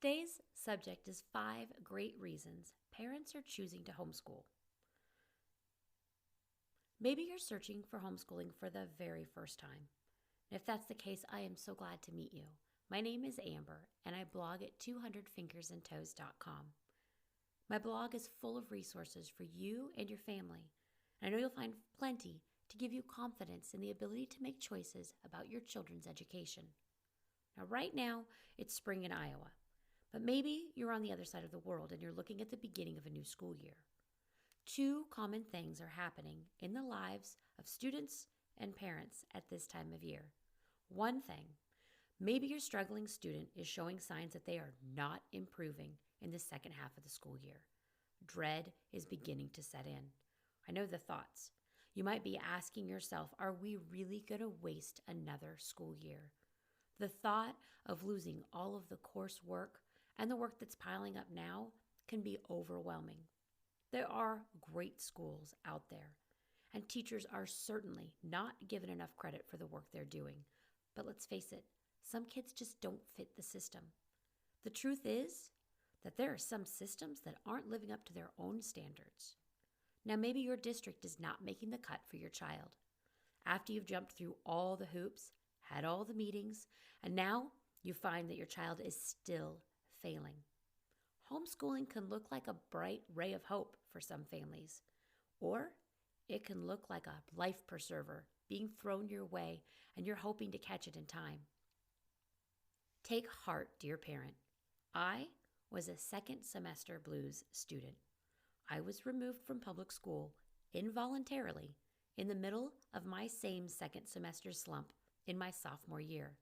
Today's subject is 5 great reasons parents are choosing to homeschool. Maybe you're searching for homeschooling for the very first time. And if that's the case, I am so glad to meet you. My name is Amber, and I blog at 200fingersandtoes.com. My blog is full of resources for you and your family, and I know you'll find plenty to give you confidence in the ability to make choices about your children's education. Now, right now, it's spring in Iowa, but maybe you're on the other side of the world and you're looking at the beginning of a new school year. 2 common things are happening in the lives of students and parents at this time of year. One thing, maybe your struggling student is showing signs that they are not improving in the second half of the school year. Dread is beginning to set in. I know the thoughts. You might be asking yourself, are we really going to waste another school year? The thought of losing all of the coursework and the work that's piling up now can be overwhelming. There are great schools out there, and teachers are certainly not given enough credit for the work they're doing. But let's face it, some kids just don't fit the system. The truth is that there are some systems that aren't living up to their own standards. Now, maybe your district is not making the cut for your child. After you've jumped through all the hoops, had all the meetings, and now you find that your child is still failing. Homeschooling can look like a bright ray of hope for some families, or it can look like a life preserver being thrown your way and you're hoping to catch it in time. Take heart, dear parent. I was a second semester blues student. I was removed from public school involuntarily in the middle of my same second semester slump in my sophomore year.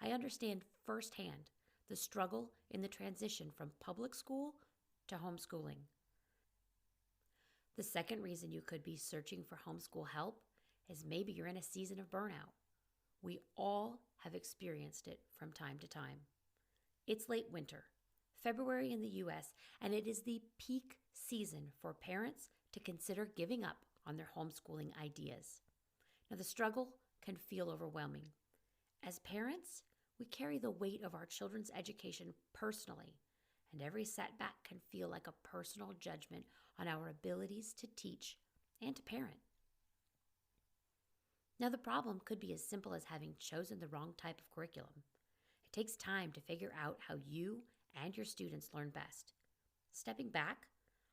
I understand firsthand the struggle in the transition from public school to homeschooling. The second reason you could be searching for homeschool help is maybe you're in a season of burnout. We all have experienced it from time to time. It's late winter, February in the U.S., and it is the peak season for parents to consider giving up on their homeschooling ideas. Now, the struggle can feel overwhelming. As parents, we carry the weight of our children's education personally, and every setback can feel like a personal judgment on our abilities to teach and to parent. Now, the problem could be as simple as having chosen the wrong type of curriculum. It takes time to figure out how you and your students learn best. Stepping back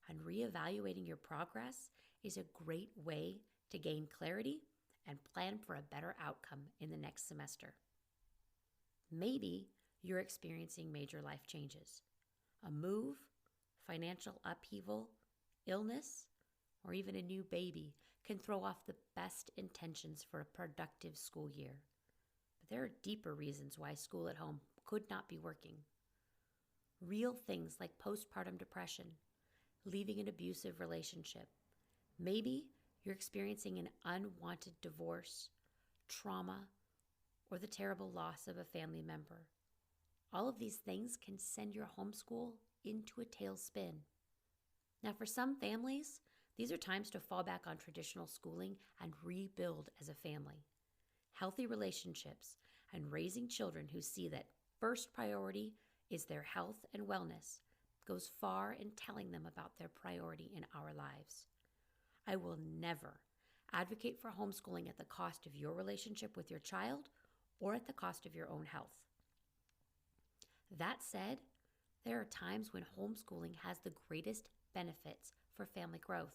and reevaluating your progress is a great way to gain clarity and plan for a better outcome in the next semester. Maybe you're experiencing major life changes. A move, financial upheaval, illness, or even a new baby can throw off the best intentions for a productive school year. But there are deeper reasons why school at home could not be working. Real things like postpartum depression, leaving an abusive relationship. Maybe you're experiencing an unwanted divorce, trauma, or the terrible loss of a family member. All of these things can send your homeschool into a tailspin. Now, for some families, these are times to fall back on traditional schooling and rebuild as a family. Healthy relationships and raising children who see that first priority is their health and wellness goes far in telling them about their priority in our lives. I will never advocate for homeschooling at the cost of your relationship with your child or at the cost of your own health. That said, there are times when homeschooling has the greatest benefits for family growth.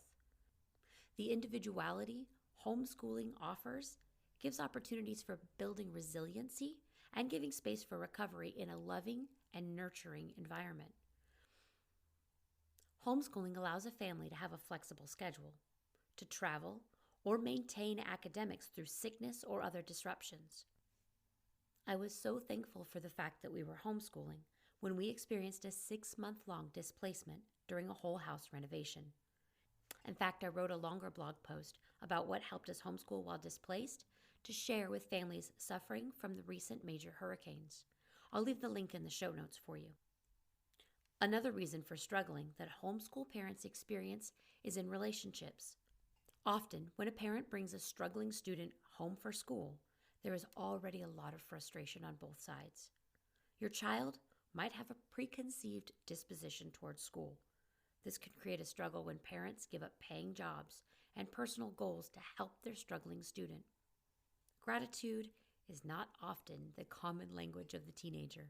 The individuality homeschooling offers gives opportunities for building resiliency and giving space for recovery in a loving and nurturing environment. Homeschooling allows a family to have a flexible schedule, to travel or maintain academics through sickness or other disruptions. I was so thankful for the fact that we were homeschooling when we experienced a 6-month-long displacement during a whole house renovation. In fact, I wrote a longer blog post about what helped us homeschool while displaced to share with families suffering from the recent major hurricanes. I'll leave the link in the show notes for you. Another reason for struggling that homeschool parents experience is in relationships. Often, when a parent brings a struggling student home for school, there is already a lot of frustration on both sides. Your child might have a preconceived disposition towards school. This can create a struggle when parents give up paying jobs and personal goals to help their struggling student. Gratitude is not often the common language of the teenager.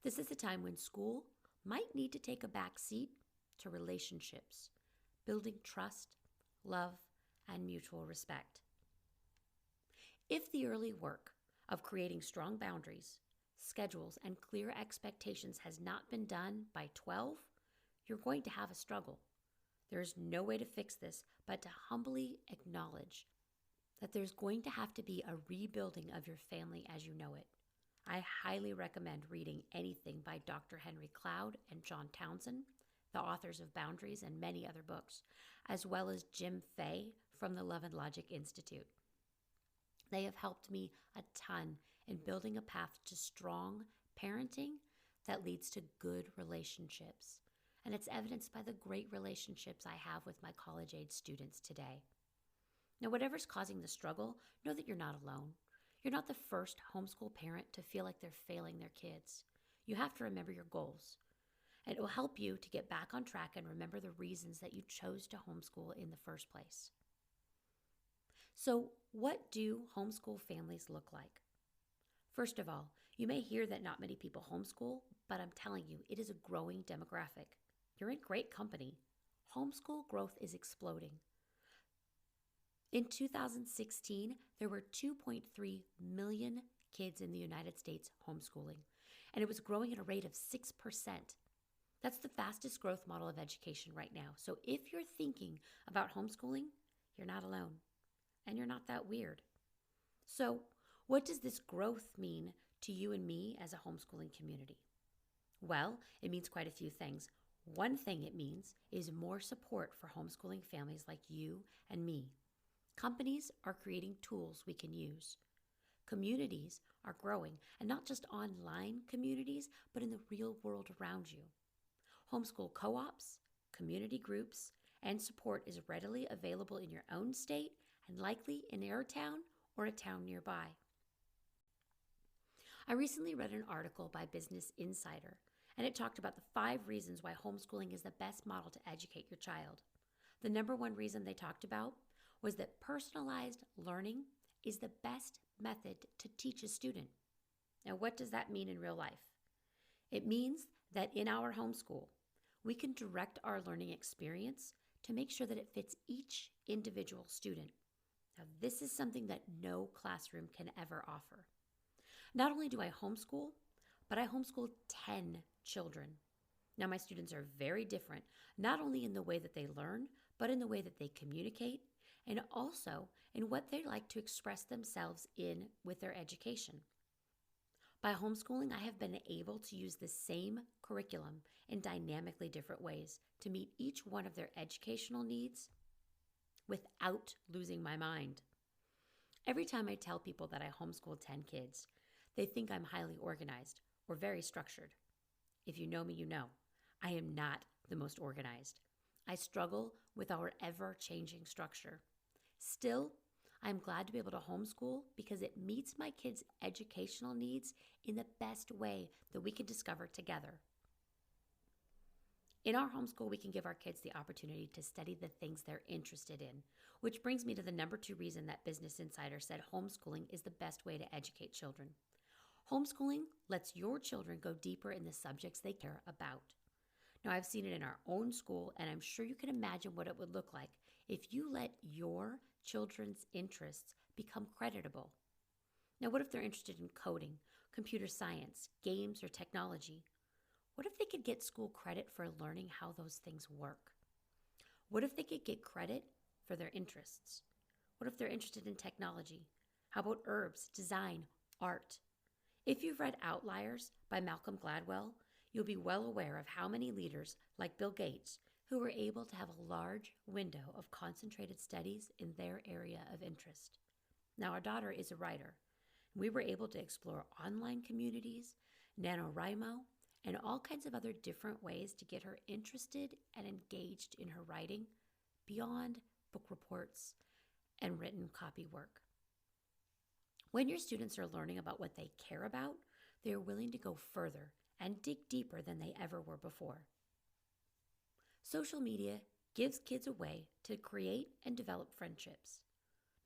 This is a time when school might need to take a back seat to relationships, building trust, love, and mutual respect. If the early work of creating strong boundaries, schedules, and clear expectations has not been done by 12, you're going to have a struggle. There is no way to fix this but to humbly acknowledge that there's going to have to be a rebuilding of your family as you know it. I highly recommend reading anything by Dr. Henry Cloud and John Townsend, the authors of Boundaries and many other books, as well as Jim Fay from the Love and Logic Institute. They have helped me a ton in building a path to strong parenting that leads to good relationships. And it's evidenced by the great relationships I have with my college-age students today. Now, whatever's causing the struggle, know that you're not alone. You're not the first homeschool parent to feel like they're failing their kids. You have to remember your goals. And it will help you to get back on track and remember the reasons that you chose to homeschool in the first place. So, what do homeschool families look like? First of all, you may hear that not many people homeschool, but I'm telling you, it is a growing demographic. You're in great company. Homeschool growth is exploding. In 2016, there were 2.3 million kids in the United States homeschooling, and it was growing at a rate of 6%. That's the fastest growth model of education right now. So if you're thinking about homeschooling, you're not alone, and you're not that weird. So what does this growth mean to you and me as a homeschooling community? Well, it means quite a few things. One thing it means is more support for homeschooling families like you and me. Companies are creating tools we can use. Communities are growing, and not just online communities, but in the real world around you. Homeschool co-ops, community groups, and support is readily available in your own state and likely in your town or a town nearby. I recently read an article by Business Insider, and it talked about the 5 reasons why homeschooling is the best model to educate your child. The number one reason they talked about was that personalized learning is the best method to teach a student. Now, what does that mean in real life? It means that in our homeschool, we can direct our learning experience to make sure that it fits each individual student. Now, this is something that no classroom can ever offer. Not only do I homeschool, but I homeschool 10 children. Now, my students are very different, not only in the way that they learn, but in the way that they communicate, and also in what they like to express themselves in with their education. By homeschooling, I have been able to use the same curriculum in dynamically different ways to meet each one of their educational needs without losing my mind. Every time I tell people that I homeschool 10 kids, they think I'm highly organized or very structured. If you know me, you know I am not the most organized. I struggle with our ever-changing structure. Still, I'm glad to be able to homeschool because it meets my kids' educational needs in the best way that we can discover together. In our homeschool, we can give our kids the opportunity to study the things they're interested in, which brings me to the number 2 reason that Business Insider said homeschooling is the best way to educate children. Homeschooling lets your children go deeper in the subjects they care about. Now, I've seen it in our own school, and I'm sure you can imagine what it would look like if you let your children's interests become creditable. Now, what if they're interested in coding, computer science, games, or technology? What if they could get school credit for learning how those things work? What if they could get credit for their interests? What if they're interested in technology? How about herbs, design, art? If you've read Outliers by Malcolm Gladwell, you'll be well aware of how many leaders, like Bill Gates, who were able to have a large window of concentrated studies in their area of interest. Now, our daughter is a writer. We were able to explore online communities, NaNoWriMo, and all kinds of other different ways to get her interested and engaged in her writing beyond book reports and written copy work. When your students are learning about what they care about, they are willing to go further and dig deeper than they ever were before. Social media gives kids a way to create and develop friendships.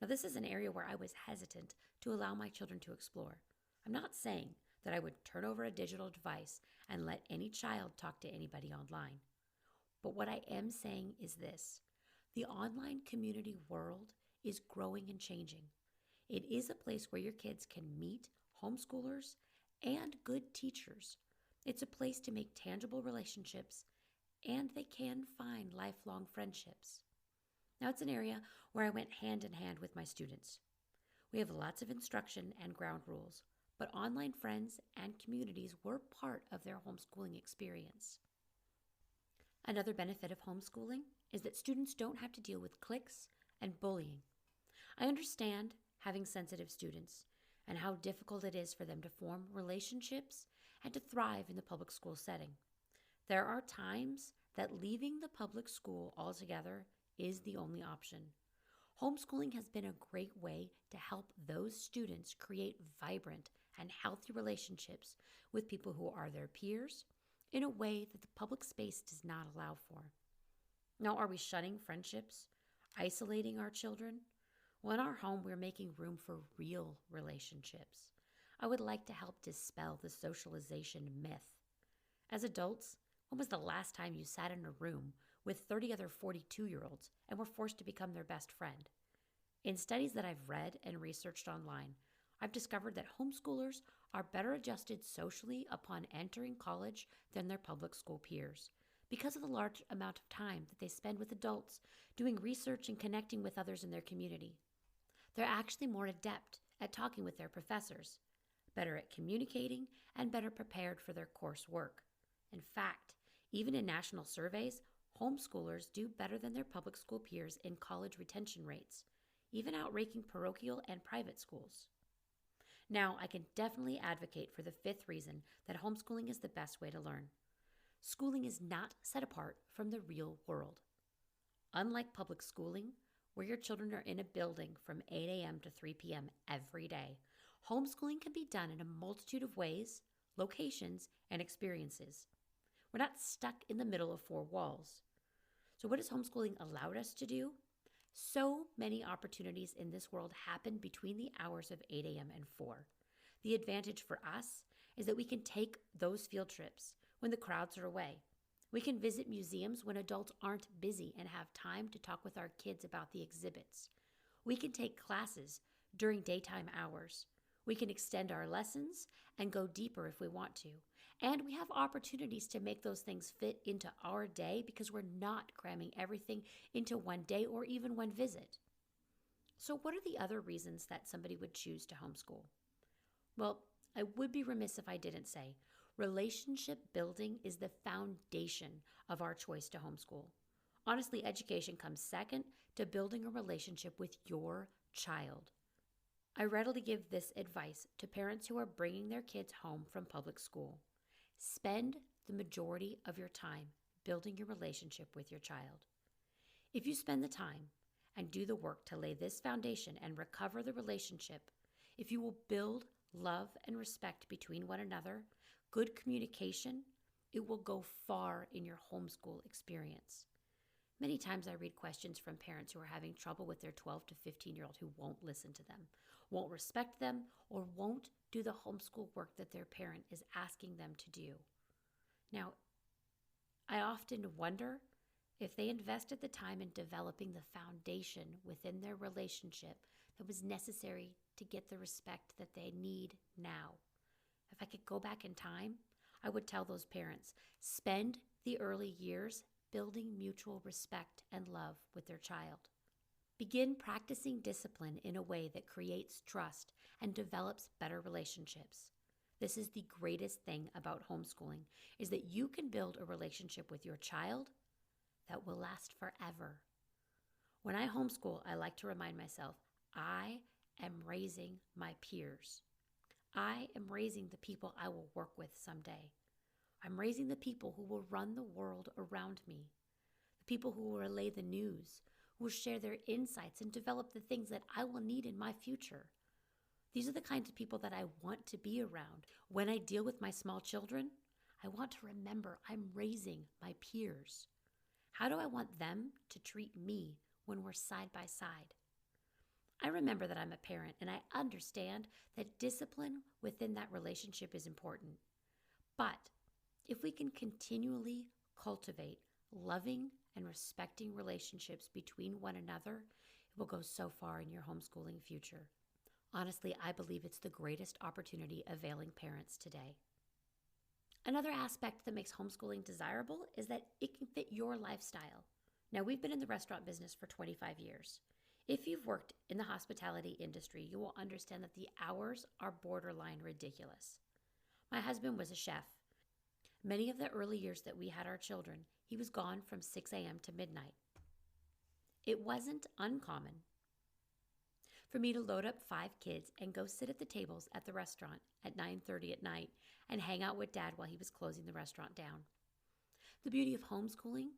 Now, this is an area where I was hesitant to allow my children to explore. I'm not saying that I would turn over a digital device and let any child talk to anybody online. But what I am saying is this: the online community world is growing and changing. It is a place where your kids can meet homeschoolers and good teachers. It's a place to make tangible relationships, and they can find lifelong friendships. Now, it's an area where I went hand in hand with my students. We have lots of instruction and ground rules, but online friends and communities were part of their homeschooling experience. Another benefit of homeschooling is that students don't have to deal with cliques and bullying. I understand having sensitive students and how difficult it is for them to form relationships and to thrive in the public school setting. There are times that leaving the public school altogether is the only option. Homeschooling has been a great way to help those students create vibrant and healthy relationships with people who are their peers in a way that the public space does not allow for. Now, are we shunning friendships, isolating our children? Well, in our home, we're making room for real relationships. I would like to help dispel the socialization myth. As adults, when was the last time you sat in a room with 30 other 42-year-olds and were forced to become their best friend? In studies that I've read and researched online, I've discovered that homeschoolers are better adjusted socially upon entering college than their public school peers because of the large amount of time that they spend with adults doing research and connecting with others in their community. They're actually more adept at talking with their professors, better at communicating, and better prepared for their coursework. In fact, even in national surveys, homeschoolers do better than their public school peers in college retention rates, even outranking parochial and private schools. Now, I can definitely advocate for the fifth reason that homeschooling is the best way to learn. Schooling is not set apart from the real world. Unlike public schooling, where your children are in a building from 8 a.m. to 3 p.m. every day, homeschooling can be done in a multitude of ways, locations, and experiences. We're not stuck in the middle of four walls. So what has homeschooling allowed us to do? So many opportunities in this world happen between the hours of 8 a.m. and 4. The advantage for us is that we can take those field trips when the crowds are away. We can visit museums when adults aren't busy and have time to talk with our kids about the exhibits. We can take classes during daytime hours. We can extend our lessons and go deeper if we want to. And we have opportunities to make those things fit into our day because we're not cramming everything into one day or even one visit. So what are the other reasons that somebody would choose to homeschool? Well, I would be remiss if I didn't say relationship building is the foundation of our choice to homeschool. Honestly, education comes second to building a relationship with your child. I readily give this advice to parents who are bringing their kids home from public school. Spend the majority of your time building your relationship with your child. If you spend the time and do the work to lay this foundation and recover the relationship, if you will build love and respect between one another, good communication, it will go far in your homeschool experience. Many times I read questions from parents who are having trouble with their 12 to 15-year-old who won't listen to them, won't respect them, or won't do the homeschool work that their parent is asking them to do. Now, I often wonder if they invested the time in developing the foundation within their relationship that was necessary to get the respect that they need now. If I could go back in time, I would tell those parents, spend the early years building mutual respect and love with their child. Begin practicing discipline in a way that creates trust and develops better relationships. This is the greatest thing about homeschooling, is that you can build a relationship with your child that will last forever. When I homeschool, I like to remind myself, I am raising my peers. I am raising the people I will work with someday. I'm raising the people who will run the world around me, the people who will relay the news, who will share their insights and develop the things that I will need in my future. These are the kinds of people that I want to be around. When I deal with my small children, I want to remember I'm raising my peers. How do I want them to treat me when we're side by side? I remember that I'm a parent, and I understand that discipline within that relationship is important. But if we can continually cultivate loving and respecting relationships between one another, it will go so far in your homeschooling future. Honestly, I believe it's the greatest opportunity availing parents today. Another aspect that makes homeschooling desirable is that it can fit your lifestyle. Now, we've been in the restaurant business for 25 years. If you've worked in the hospitality industry, you will understand that the hours are borderline ridiculous. My husband was a chef. Many of the early years that we had our children, he was gone from 6 a.m. to midnight. It wasn't uncommon for me to load up 5 kids and go sit at the tables at the restaurant at 9:30 at night and hang out with Dad while he was closing the restaurant down. The beauty of homeschooling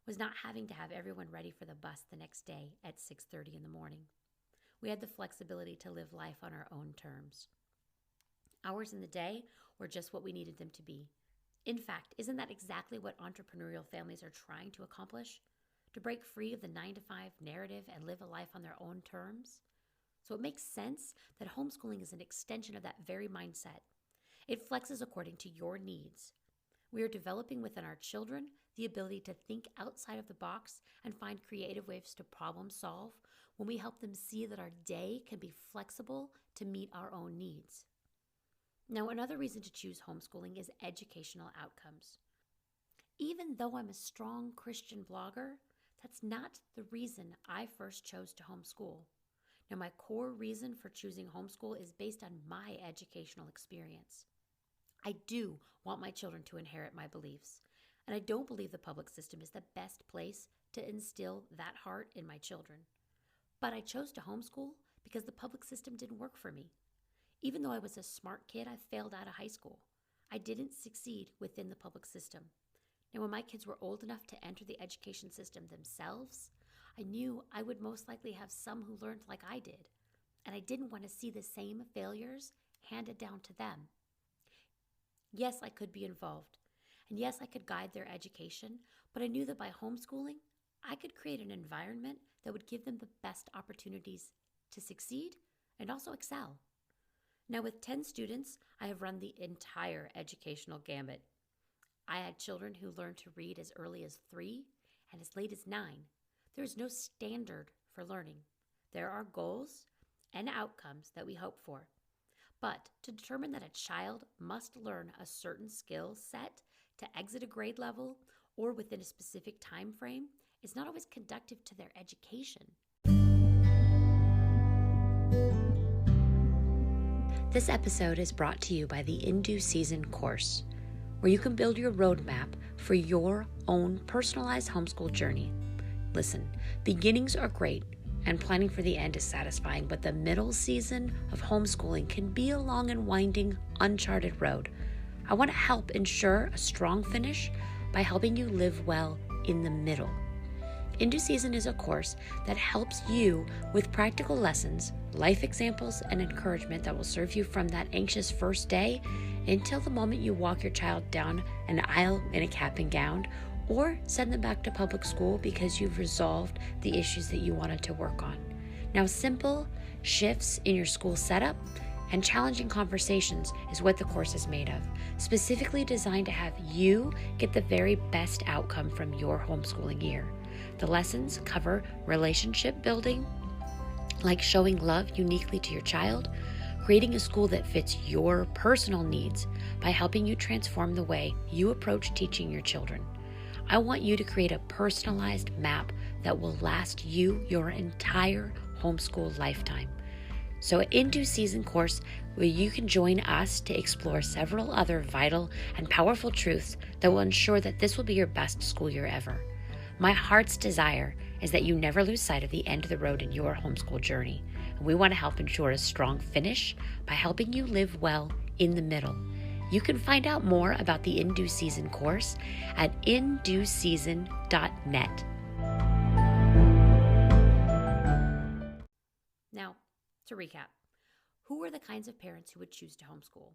was not having to have everyone ready for the bus the next day at 6:30 in the morning. We had the flexibility to live life on our own terms. Hours in the day were just what we needed them to be. In fact, isn't that exactly what entrepreneurial families are trying to accomplish? To break free of the 9-to-5 narrative and live a life on their own terms? So it makes sense that homeschooling is an extension of that very mindset. It flexes according to your needs. We are developing within our children the ability to think outside of the box and find creative ways to problem solve when we help them see that our day can be flexible to meet our own needs. Now, another reason to choose homeschooling is educational outcomes. Even though I'm a strong Christian blogger, that's not the reason I first chose to homeschool. Now, my core reason for choosing homeschool is based on my educational experience. I do want my children to inherit my beliefs, and I don't believe the public system is the best place to instill that heart in my children. But I chose to homeschool because the public system didn't work for me. Even though I was a smart kid, I failed out of high school. I didn't succeed within the public system. Now, when my kids were old enough to enter the education system themselves, I knew I would most likely have some who learned like I did, and I didn't want to see the same failures handed down to them. Yes, I could be involved, and yes, I could guide their education, but I knew that by homeschooling, I could create an environment that would give them the best opportunities to succeed and also excel. Now, with 10 students, I have run the entire educational gamut. I had children who learned to read as early as 3 and as late as 9. There is no standard for learning. There are goals and outcomes that we hope for. But to determine that a child must learn a certain skill set to exit a grade level or within a specific time frame is not always conducive to their education. This episode is brought to you by the In Due Season course, where you can build your roadmap for your own personalized homeschool journey. Listen, beginnings are great, and planning for the end is satisfying, but the middle season of homeschooling can be a long and winding, uncharted road. I want to help ensure a strong finish by helping you live well in the middle. In Due Season is a course that helps you with practical lessons, life examples, and encouragement that will serve you from that anxious first day until the moment you walk your child down an aisle in a cap and gown, or send them back to public school because you've resolved the issues that you wanted to work on. Now, simple shifts in your school setup and challenging conversations is what the course is made of, specifically designed to have you get the very best outcome from your homeschooling year. The lessons cover relationship building, like showing love uniquely to your child, creating a school that fits your personal needs by helping you transform the way you approach teaching your children. I want you to create a personalized map that will last you your entire homeschool lifetime. So In Due Season course, where you can join us to explore several other vital and powerful truths that will ensure that this will be your best school year ever. My heart's desire is that you never lose sight of the end of the road in your homeschool journey. And we want to help ensure a strong finish by helping you live well in the middle. You can find out more about the In Due Season course at indueseason.net. Now, to recap, who are the kinds of parents who would choose to homeschool?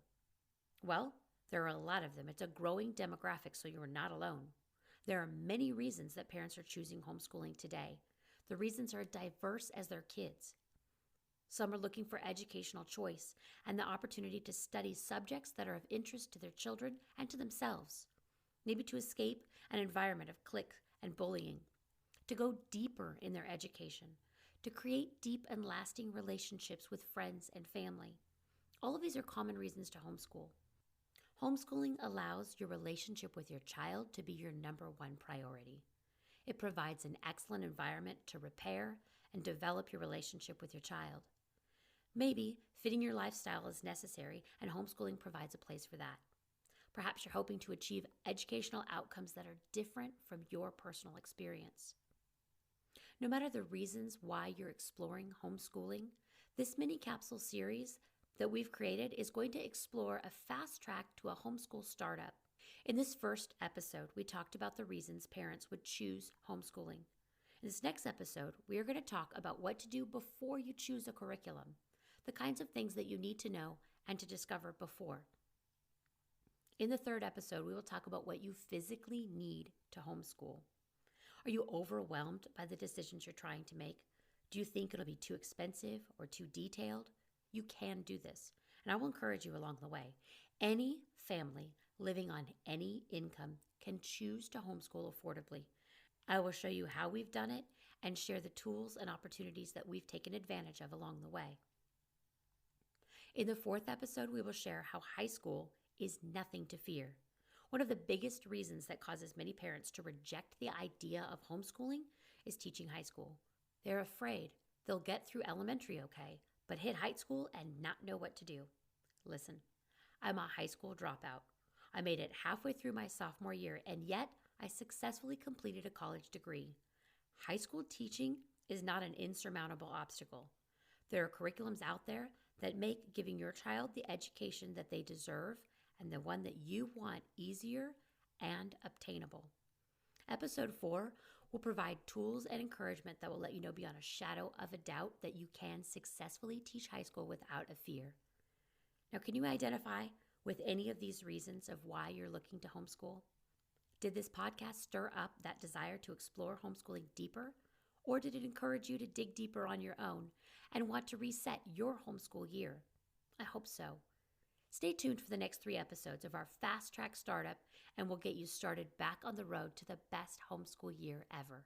Well, There are a lot of them. It's a growing demographic, so you're not alone. There are many reasons that parents are choosing homeschooling today. The reasons are diverse as their kids. Some are looking for educational choice and the opportunity to study subjects that are of interest to their children and to themselves. Maybe to escape an environment of cliques and bullying, to go deeper in their education, to create deep and lasting relationships with friends and family. All of these are common reasons to homeschool. Homeschooling allows your relationship with your child to be your number one priority. It provides an excellent environment to repair and develop your relationship with your child. Maybe fitting your lifestyle is necessary, and homeschooling provides a place for that. Perhaps you're hoping to achieve educational outcomes that are different from your personal experience. No matter the reasons why you're exploring homeschooling, this mini capsule series that we've created is going to explore a fast track to a homeschool startup. In this first episode, we talked about the reasons parents would choose homeschooling. In this next episode, we are going to talk about what to do before you choose a curriculum, the kinds of things that you need to know and to discover before. In the third episode, we will talk about what you physically need to homeschool. Are you overwhelmed by the decisions you're trying to make? Do you think it'll be too expensive or too detailed? You can do this, and I will encourage you along the way. Any family living on any income can choose to homeschool affordably. I will show you how we've done it and share the tools and opportunities that we've taken advantage of along the way. In the fourth episode, we will share how high school is nothing to fear. One of the biggest reasons that causes many parents to reject the idea of homeschooling is teaching high school. They're afraid they'll get through elementary okay, but hit high school and not know what to do. Listen, I'm a high school dropout. I made it halfway through my sophomore year, and yet I successfully completed a college degree. High school teaching is not an insurmountable obstacle. There are curriculums out there that make giving your child the education that they deserve and the one that you want easier and obtainable. Episode 4 will provide tools and encouragement that will let you know beyond a shadow of a doubt that you can successfully teach high school without a fear. Now, can you identify with any of these reasons of why you're looking to homeschool? Did this podcast stir up that desire to explore homeschooling deeper? Or did it encourage you to dig deeper on your own and want to reset your homeschool year? I hope so. Stay tuned for the next 3 episodes of our Fast Track Startup, and we'll get you started back on the road to the best homeschool year ever.